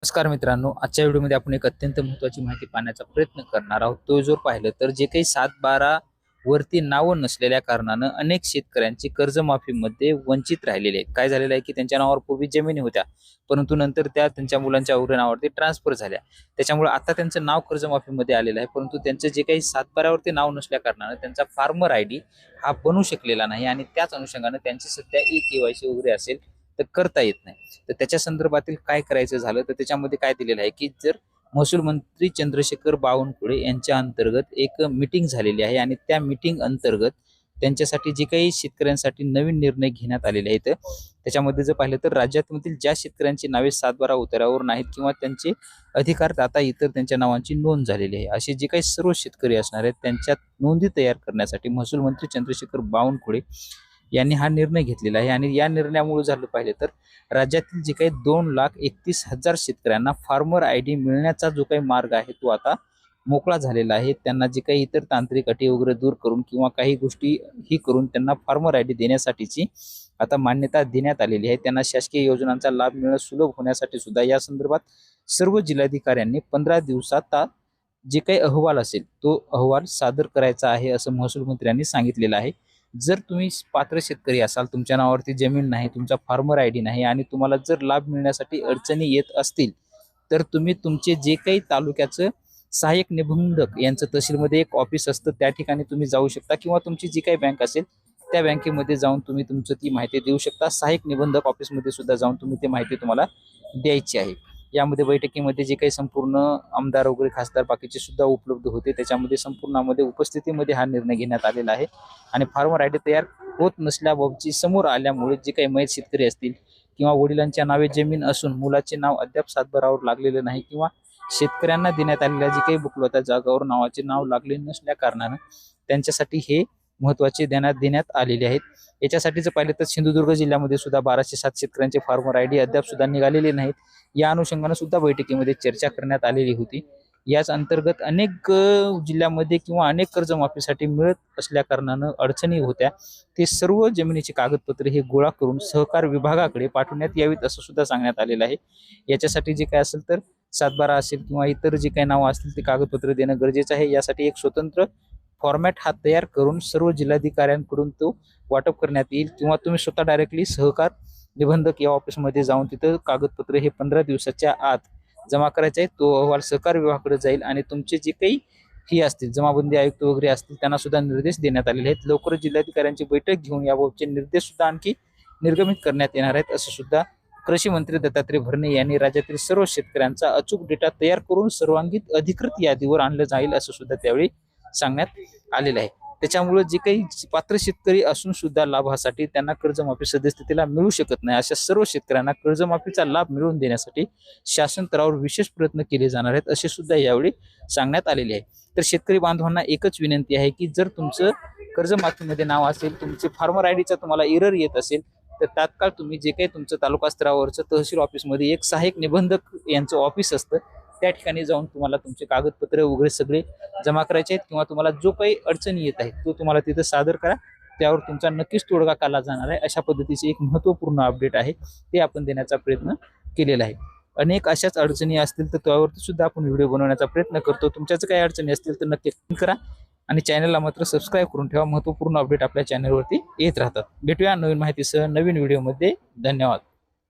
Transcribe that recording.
नमस्कार मित्रांनो, आजच्या व्हिडिओमध्ये आपण एक अत्यंत महत्त्वाची माहिती पाहण्याचा प्रयत्न करणार आहोत. तो जर पाहिलं तर जे काही 7-12 वरती नावं नसलेल्या कारणानं अनेक शेतकऱ्यांची कर्जमाफीमध्ये वंचित राहिलेले आहेत. काय झालेलं आहे की त्यांच्या नावावर पूर्वी जमिनी होत्या, परंतु नंतर त्या त्यांच्या मुलांच्या वगैरे नावावरती ट्रान्सफर झाल्या. त्याच्यामुळे आता त्यांचं नाव कर्जमाफीमध्ये आलेलं आहे, परंतु त्यांचं जे काही 7-12 वरती नाव नसल्या कारणानं त्यांचा फार्मर आयडी हा बनू शकलेला नाही आणि त्याच अनुषंगानं त्यांची सध्या ई-केवायसी वगैरे असेल तर करता येत नाही. तर त्याच्या संदर्भातील काय करायचं झालं तर त्याच्यामध्ये काय दिलेलं आहे की जर महसूल मंत्री चंद्रशेखर बावनकुळे यांच्या अंतर्गत एक मीटिंग झालेली आहे आणि त्या मीटिंग अंतर्गत त्यांच्यासाठी जे काही शेतकऱ्यांसाठी नवीन निर्णय घेण्यात आलेले आहेत त्याच्यामध्ये जर पाहिलं तर राज्यातील ज्या शेतकऱ्यांची नावे 7-12 उतारावर नाहीत किंवा त्यांचे अधिकार आता इतर त्यांच्या नावांची नोंद झालेली आहे असे जे काही सर्व शेतकरी असणार आहेत त्यांच्या नोंदी तयार करण्यासाठी महसूल मंत्री चंद्रशेखर बावनकुळे यांनी हा निर्णय घेतलेला आहे. आणि या निर्णयामुळे झालं पाहिजे तर राज्यातील जे काही 2,31,000 शेतकऱ्यांना फार्मर आयडी मिळण्याचा जो काही मार्ग आहे तो आता मोकळा झालेला आहे. त्यांना जे काही इतर तांत्रिक अटी वगैरे दूर करून किंवा काही गोष्टी ही करून त्यांना फार्मर आयडी देण्यासाठीची आता मान्यता देण्यात आलेली आहे. त्यांना शासकीय योजनांचा लाभ मिळणं सुलभ होण्यासाठी सुद्धा या संदर्भात सर्व जिल्हाधिकाऱ्यांनी 15 दिवसात जे काही अहवाल असेल तो अहवाल सादर करायचा आहे असं महसूल मंत्र्यांनी सांगितलेलं आहे. जर तुम्ही पात्र शेतकरी असाल, तुमच्या नावावरती जमीन नाही, तुमचा फार्मर आयडी नाही आणि तुम्हाला जर लाभ मिळण्यासाठी अडचणी येत असतील तर तुम्ही तुमचे जे काही तालुक्याचं सहाय्यक निबंधक यांचं तहसीलमध्ये एक ऑफिस असतं त्या ठिकाणी तुम्ही जाऊ शकता किंवा तुमची जी काही बँक असेल त्या बँकेमध्ये जाऊन तुम्ही तुमचं ती माहिती देऊ शकता. सहाय्यक निबंधक ऑफिसमध्ये सुद्धा जाऊन तुम्ही ती माहिती तुम्हाला द्यायची आहे. यामध्ये बैठकीमध्ये जे काही संपूर्ण आमदार वगैरे खासदार बाकीचे सुद्धा उपलब्ध होते. त्याच्यामध्ये संपूर्णमध्ये उपस्थितीमध्ये हा निर्णय घेण्यात आलेला आहे. आणि फार्मर आयडी तयार होत नसल्याबाबतची समोर आल्यामुळे जे काही मयत शेतकरी असतील किंवा वडिलांच्या नावे जमीन असून मुलाचे नाव अद्याप 7-12 लागलेले नाही किंवा शेतकऱ्यांना देण्यात आलेल्या जे काही बुकलोत्या जागावर नावाचे नाव लागले नसल्या कारणानं त्यांच्यासाठी हे महत्वाचे देण्यात आलेले आहेत. याच्यासाठी जर पाहिलं तर सिंधुदुर्ग जिल्ह्यामध्ये सुद्धा 1207 शेतकऱ्यांचे फार्मर आयडी अद्याप सुद्धा निघालेले नाहीत. या अनुषंगाने सुद्धा बैठकीमध्ये चर्चा करण्यात आलेली होती. याच अंतर्गत अनेक जिल्ह्यामध्ये किंवा अनेक कर्जमाफीसाठी मिळत असल्या कारणानं अडचणी होत्या. ते सर्व जमिनीचे कागदपत्रे हे गोळा करून सहकार विभागाकडे पाठवण्यात यावीत असं सुद्धा सांगण्यात आलेलं आहे. याच्यासाठी जे काय असेल तर 7-12 असेल किंवा इतर जे काही नावं असतील ते कागदपत्र देणं गरजेचं आहे. यासाठी एक स्वतंत्र फॉर्मॅट हा तयार करून सर्व जिल्हाधिकाऱ्यांकडून तो वाटप करण्यात येईल किंवा तुम्ही स्वतः डायरेक्टली सहकार निबंधक या ऑफिसमध्ये जाऊन तिथं कागदपत्र हे 15 दिवसाच्या आत जमा करायचे आहे. तो अहवाल सहकार विभागाकडे जाईल आणि तुमचे जे काही फी असतील जमाबंदी आयुक्त वगैरे असतील त्यांना सुद्धा निर्देश देण्यात आलेले आहेत. लवकरच जिल्हाधिकाऱ्यांची बैठक घेऊन याबाबतचे निर्देश सुद्धा आणखी निर्गमित करण्यात येणार आहेत असं सुद्धा कृषी मंत्री दत्तात्रय भरणे यांनी राज्यातील सर्व शेतकऱ्यांचा अचूक डेटा तयार करून सर्वांगीण अधिकृत यादीवर आणलं जाईल असं सुद्धा त्यावेळी सांगण्यात आलेलं आहे. त्याच्यामुळे जे काही पात्र शेतकरी असून सुद्धा लाभासाठी त्यांना कर्जमाफी सद्यस्थितीला मिळू शकत नाही अशा सर्व शेतकऱ्यांना कर्जमाफीचा लाभ मिळवून देण्यासाठी शासन स्तरावर विशेष प्रयत्न केले जाणार आहेत असे सुद्धा यावेळी सांगण्यात आलेले आहे. तर शेतकरी बांधवांना एकच विनंती आहे की जर तुमचं कर्जमाफीमध्ये नाव असेल, तुमचे फार्मर आयडीचा तुम्हाला एरर येत असेल तर तात्काळ तुम्ही जे काही तुमचं तालुका स्तरावरचं तहसील ऑफिसमध्ये एक सहाय्यक निबंधक यांचं ऑफिस असतं त्या ठिकाणी जाऊन तुम्हाला तुमचे कागदपत्र वगैरे सगळे जमा करायचे आहेत किंवा तुम्हाला जो काही अडचणी येत आहेत तो तुम्हाला तिथं सादर करा. त्यावर तुमचा नक्कीच तोडगा काढला जाणार आहे. अशा पद्धतीचे एक महत्त्वपूर्ण अपडेट आहे ते आपण देण्याचा प्रयत्न केलेला आहे. अनेक अशाच अडचणी असतील तर त्यावरती सुद्धा आपण व्हिडिओ बनवण्याचा प्रयत्न करतो. तुमच्याच काही अडचणी असतील तर नक्की करा आणि चॅनलला मात्र सबस्क्राईब करून ठेवा. महत्त्वपूर्ण अपडेट आपल्या चॅनलवरती येत राहतात. भेटूया नवीन माहितीसह नवीन व्हिडिओमध्ये. धन्यवाद.